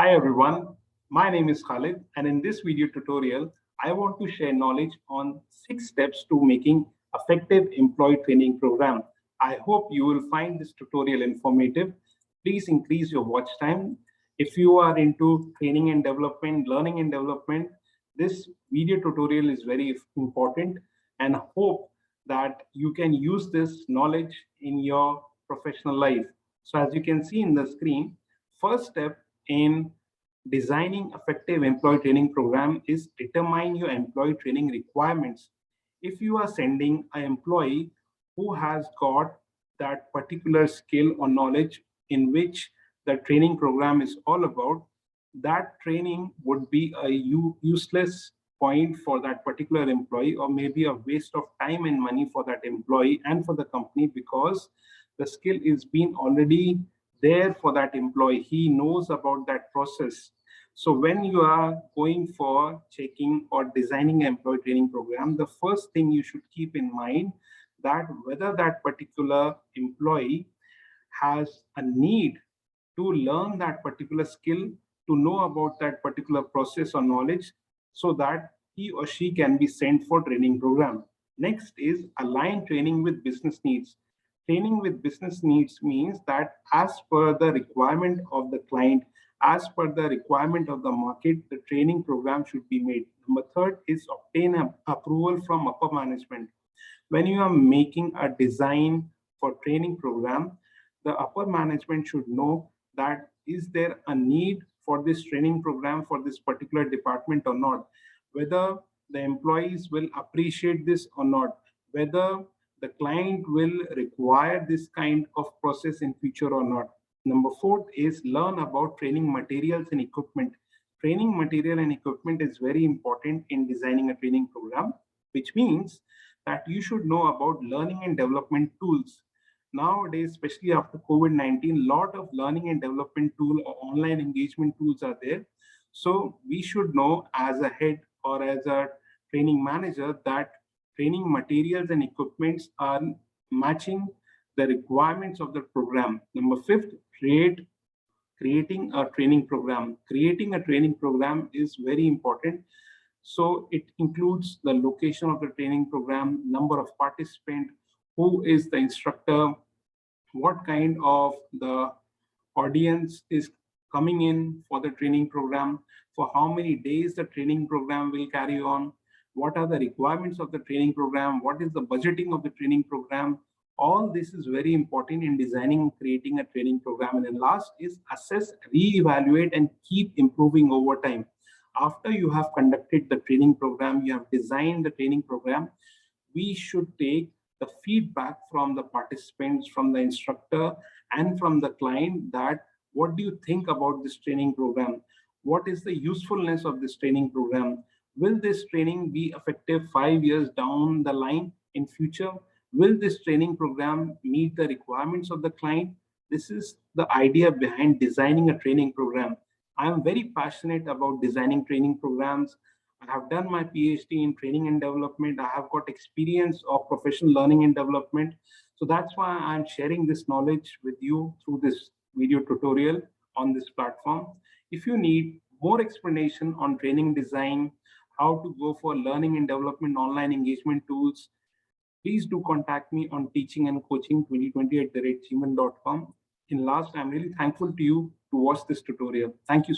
Hi everyone, my name is Khalid, and in this video tutorial, I want to share knowledge on 6 steps to making effective employee training program. I hope you will find this tutorial informative. Please increase your watch time. If you are into training and development, learning and development, this video tutorial is very important and hope that you can use this knowledge in your professional life. So as you can see in the screen, first step in designing effective employee training program is determine your employee training requirements. If you are sending an employee who has got that particular skill or knowledge in which the training program is all about, that training would be a useless point for that particular employee, or maybe a waste of time and money for that employee and for the company, because the skill is being already there for that employee. He knows about that process. So when you are going for checking or designing an employee training program, the first thing you should keep in mind that whether that particular employee has a need to learn that particular skill, to know about that particular process or knowledge, so that he or she can be sent for training program. Next is align training with business needs. Training with business needs means that as per the requirement of the client, as per the requirement of the market, the training program should be made. Number third is obtain approval from upper management. When you are making a design for training program, the upper management should know that is there a need for this training program for this particular department or not, whether the employees will appreciate this or not, whether the client will require this kind of process in future or not. Number fourth is learn about training materials and equipment. Training material and equipment is very important in designing a training program, which means that you should know about learning and development tools. Nowadays, especially after COVID-19, lot of learning and development tool or online engagement tools are there. So we should know as a head or as a training manager that training materials and equipments are matching the requirements of the program. Number fifth, creating a training program. Creating a training program is very important. So it includes the location of the training program, number of participants, who is the instructor, what kind of the audience is coming in for the training program, for how many days the training program will carry on, what are the requirements of the training program, what is the budgeting of the training program. All this is very important in designing and creating a training program. And then last is assess, re-evaluate, and keep improving over time. After you have conducted the training program, you have designed the training program, we should take the feedback from the participants, from the instructor, and from the client that what do you think about this training program? What is the usefulness of this training program? Will this training be effective 5 years down the line in future? Will this training program meet the requirements of the client? This is the idea behind designing a training program. I am very passionate about designing training programs. I have done my PhD in training and development. I have got experience of professional learning and development. So that's why I'm sharing this knowledge with you through this video tutorial on this platform. If you need more explanation on training design, how to go for learning and development online engagement tools, please do contact me on teachingandcoaching2020@gmail.com. In last, I'm really thankful to you to watch this tutorial. Thank you.